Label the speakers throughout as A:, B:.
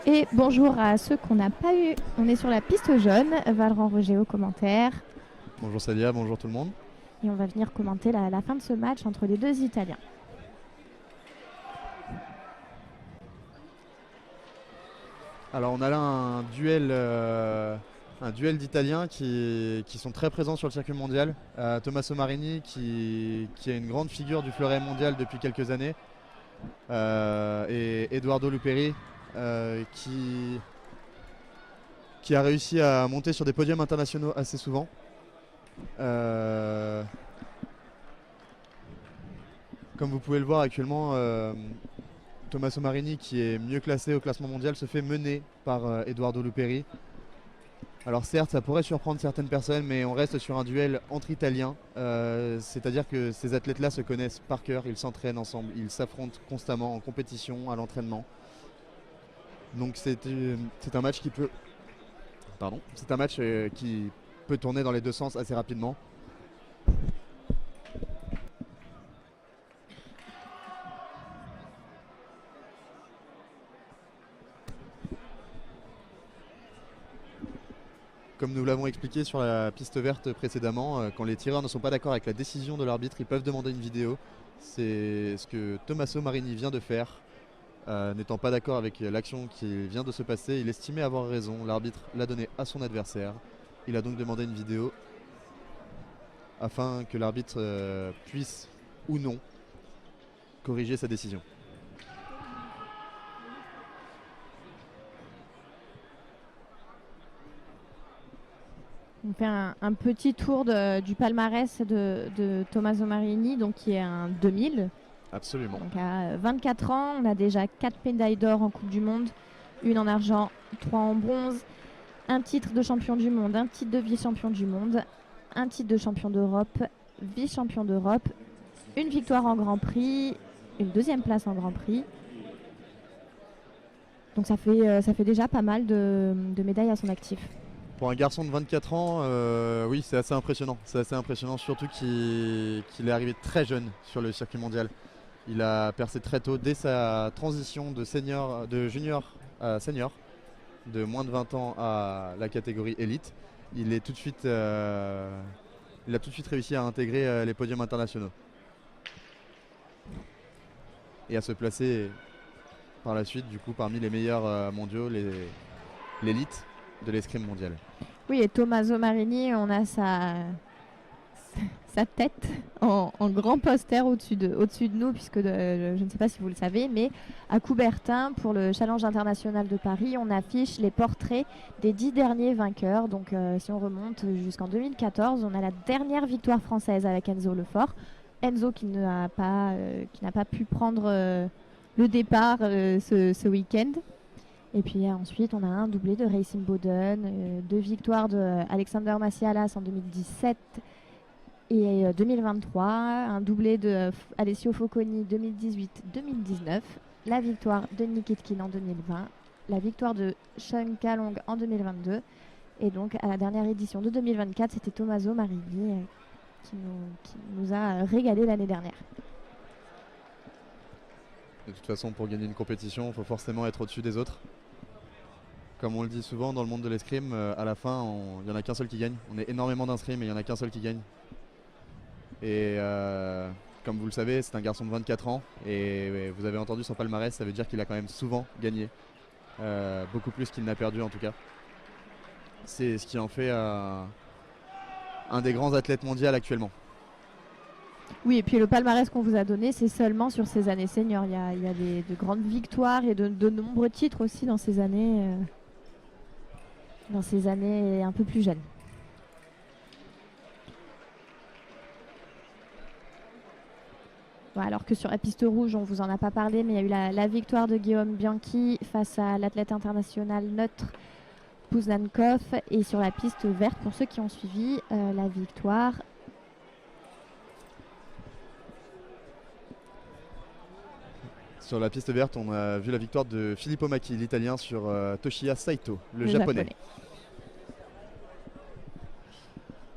A: Et bonjour à ceux qu'on n'a pas eu. On est sur la piste jaune. Valran Roger au commentaire.
B: Bonjour Salia, bonjour tout le monde.
A: Et on va venir commenter la fin de ce match entre les deux Italiens.
B: Alors on a là un duel d'Italiens qui sont très présents sur le circuit mondial. Tommaso Marini qui est une grande figure du fleuret mondial depuis quelques années. Et Edoardo Luperi qui a réussi à monter sur des podiums internationaux assez souvent. Comme vous pouvez le voir actuellement, Tommaso Marini, qui est mieux classé au classement mondial, se fait mener par Edoardo Luperi. Alors certes, ça pourrait surprendre certaines personnes, mais on reste sur un duel entre Italiens. C'est-à-dire que ces athlètes-là se connaissent par cœur, ils s'entraînent ensemble, ils s'affrontent constamment en compétition, à l'entraînement. Donc c'est un match qui peut... Pardon. C'est un match qui peut tourner dans les deux sens assez rapidement. Comme nous l'avons expliqué sur la piste verte précédemment, quand les tireurs ne sont pas d'accord avec la décision de l'arbitre, ils peuvent demander une vidéo. C'est ce que Tommaso Marini vient de faire. N'étant pas d'accord avec l'action qui vient de se passer, il estimait avoir raison. L'arbitre l'a donné à son adversaire. Il a donc demandé une vidéo afin que l'arbitre puisse ou non corriger sa décision.
A: On fait un petit tour du palmarès de Tommaso Marini, donc qui est un 2000.
B: Absolument.
A: Donc à 24 ans, on a déjà 4 médailles d'or en Coupe du Monde, une en argent, 3 en bronze, un titre de champion du monde, un titre de vice-champion du monde, un titre de champion d'Europe, vice-champion d'Europe, une victoire en Grand Prix, une deuxième place en Grand Prix. Donc ça fait déjà pas mal de médailles à son actif.
B: Pour un garçon de 24 ans, oui, c'est assez impressionnant. C'est assez impressionnant, surtout qu'il est arrivé très jeune sur le circuit mondial. Il a percé très tôt, dès sa transition de junior à senior, de moins de 20 ans à la catégorie élite. Il a tout de suite réussi à intégrer les podiums internationaux et à se placer par la suite du coup parmi les meilleurs mondiaux, l'élite de l'escrime mondiale.
A: Oui, et Tommaso Marini, on a sa tête en grand poster au-dessus de nous, puisque je ne sais pas si vous le savez, mais à Coubertin, pour le Challenge international de Paris, on affiche les portraits des 10 derniers vainqueurs. Donc si on remonte jusqu'en 2014, on a la dernière victoire française avec Enzo Lefort. Enzo qui n'a pas pu prendre le départ ce week-end. Et puis ensuite, on a un doublé de Racing Bowden, 2 victoires de Alexander Massialas en 2017 et 2023, un doublé de Alessio Focconi 2018-2019, la victoire de Nick Itkin en 2020, la victoire de Sean Kalong en 2022, et donc à la dernière édition de 2024, c'était Tommaso Marini qui nous a régalé l'année dernière.
B: De toute façon, pour gagner une compétition, il faut forcément être au-dessus des autres. Comme on le dit souvent dans le monde de l'escrime, à la fin, il n'y en a qu'un seul qui gagne. On est énormément d'inscrits, mais il n'y en a qu'un seul qui gagne. Et comme vous le savez, c'est un garçon de 24 ans. Et vous avez entendu son palmarès, ça veut dire qu'il a quand même souvent gagné. Beaucoup plus qu'il n'a perdu en tout cas. C'est ce qui en fait un des grands athlètes mondiaux actuellement.
A: Oui, et puis le palmarès qu'on vous a donné, c'est seulement sur ces années seniors. Il y a de grandes victoires et de nombreux titres aussi dans ces années un peu plus jeunes. Bon, alors que sur la piste rouge, on vous en a pas parlé, mais il y a eu la victoire de Guillaume Bianchi face à l'athlète international neutre Pouznankov. Et sur la piste verte, pour ceux qui ont suivi, la victoire
B: sur la piste verte, on a vu la victoire de Filippo Macchi, l'italien, sur Toshiya Saito, le japonais.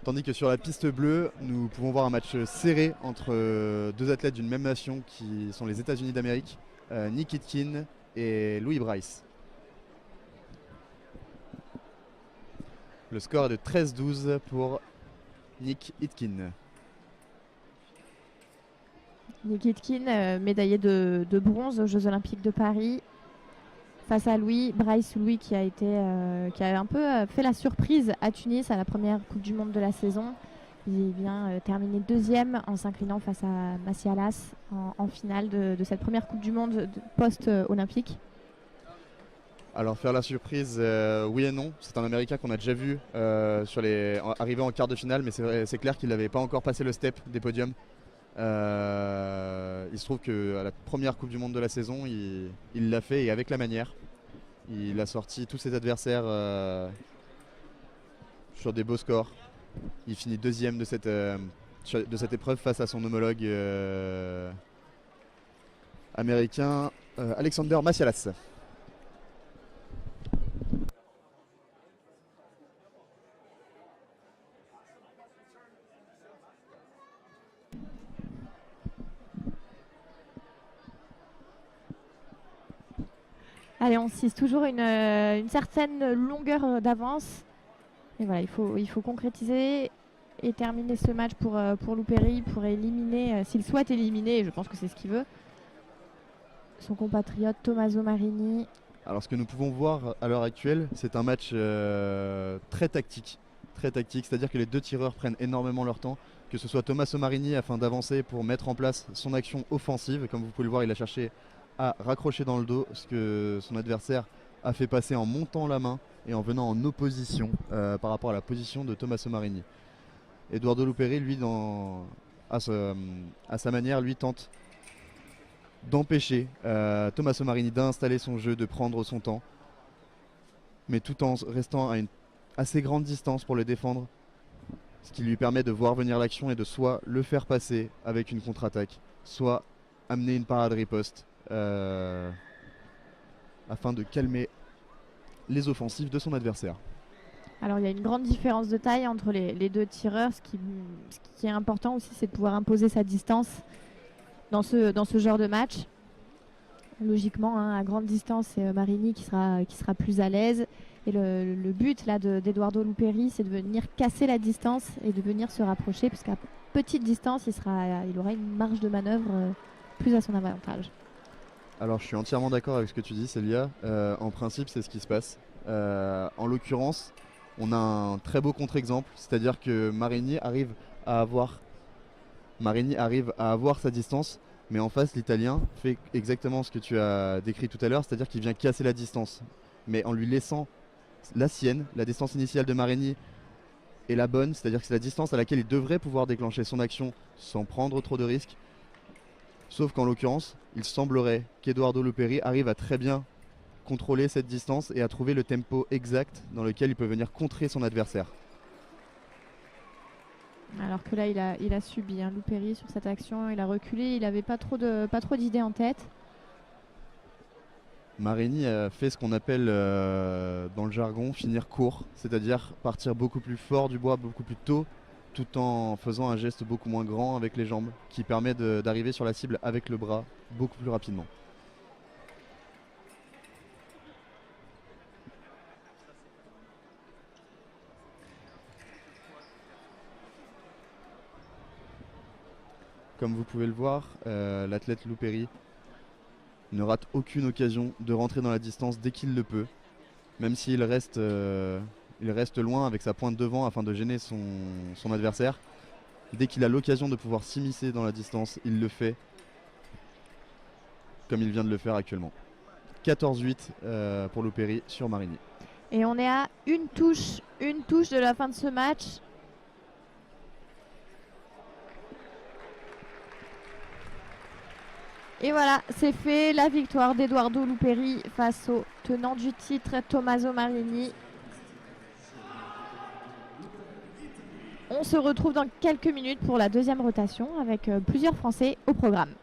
B: Tandis que sur la piste bleue, nous pouvons voir un match serré entre deux athlètes d'une même nation qui sont les États-Unis d'Amérique, Nick Itkin et Louis Bryce. Le score est de 13-12 pour Nick Itkin.
A: Nick Itkin, médaillé de bronze aux Jeux Olympiques de Paris, face à Bryce Louis qui a un peu fait la surprise à Tunis à la première Coupe du Monde de la saison. Il vient terminer deuxième en s'inclinant face à Massialas en finale de cette première Coupe du Monde post-olympique.
B: Alors faire la surprise, oui et non. C'est un Américain qu'on a déjà vu arriver en quart de finale, mais c'est clair qu'il n'avait pas encore passé le step des podiums. Il se trouve qu'à la première Coupe du Monde de la saison, il l'a fait et avec la manière. Il a sorti tous ses adversaires sur des beaux scores. Il finit deuxième de cette épreuve face à son homologue américain Alexander Massialas.
A: Allez, on cisse toujours une certaine longueur d'avance. Et voilà, il faut concrétiser et terminer ce match pour Loupéry, pour éliminer, s'il souhaite éliminer, et je pense que c'est ce qu'il veut, son compatriote Tommaso Marini.
B: Alors ce que nous pouvons voir à l'heure actuelle, c'est un match très tactique, c'est-à-dire que les deux tireurs prennent énormément leur temps, que ce soit Tommaso Marini afin d'avancer pour mettre en place son action offensive. Comme vous pouvez le voir, il a cherché à raccrocher dans le dos, ce que son adversaire a fait passer en montant la main et en venant en opposition par rapport à la position de Tommaso Marini. Edoardo Luperi, lui, à sa manière, lui tente d'empêcher Tommaso Marini d'installer son jeu, de prendre son temps, mais tout en restant à une assez grande distance pour le défendre, ce qui lui permet de voir venir l'action et de soit le faire passer avec une contre-attaque, soit amener une parade riposte afin de calmer les offensives de son adversaire.
A: Alors il y a une grande différence de taille entre les deux tireurs. Ce qui est important aussi, c'est de pouvoir imposer sa distance dans ce genre de match. Logiquement, hein, à grande distance, c'est Marini qui sera plus à l'aise. Et le but là d'Edoardo Luperi, c'est de venir casser la distance et de venir se rapprocher, puisqu'à petite distance, il aura une marge de manœuvre plus à son avantage.
B: Alors je suis entièrement d'accord avec ce que tu dis, Célia. En principe, c'est ce qui se passe. En l'occurrence, on a un très beau contre-exemple, c'est-à-dire que Marini arrive à avoir sa distance, mais en face, l'Italien fait exactement ce que tu as décrit tout à l'heure, c'est-à-dire qu'il vient casser la distance, mais en lui laissant la sienne. La distance initiale de Marini est la bonne, c'est-à-dire que c'est la distance à laquelle il devrait pouvoir déclencher son action sans prendre trop de risques. Sauf qu'en l'occurrence, il semblerait qu'Edoardo Luperi arrive à très bien contrôler cette distance et à trouver le tempo exact dans lequel il peut venir contrer son adversaire.
A: Alors que là, il a subi Luperi sur cette action, il a reculé, il n'avait pas trop d'idées en tête.
B: Marini a fait ce qu'on appelle dans le jargon finir court, c'est-à-dire partir beaucoup plus fort du bois, beaucoup plus tôt, tout en faisant un geste beaucoup moins grand avec les jambes, qui permet d'arriver sur la cible avec le bras beaucoup plus rapidement. Comme vous pouvez le voir, l'athlète Luperi ne rate aucune occasion de rentrer dans la distance dès qu'il le peut, même s'il reste loin avec sa pointe devant afin de gêner son adversaire. Dès qu'il a l'occasion de pouvoir s'immiscer dans la distance, il le fait, comme il vient de le faire actuellement. 14-8 pour Luperi sur Marini.
A: Et on est à une touche de la fin de ce match. Et voilà, c'est fait, la victoire d'Edoardo Luperi face au tenant du titre Tommaso Marini. On se retrouve dans quelques minutes pour la deuxième rotation avec plusieurs Français au programme.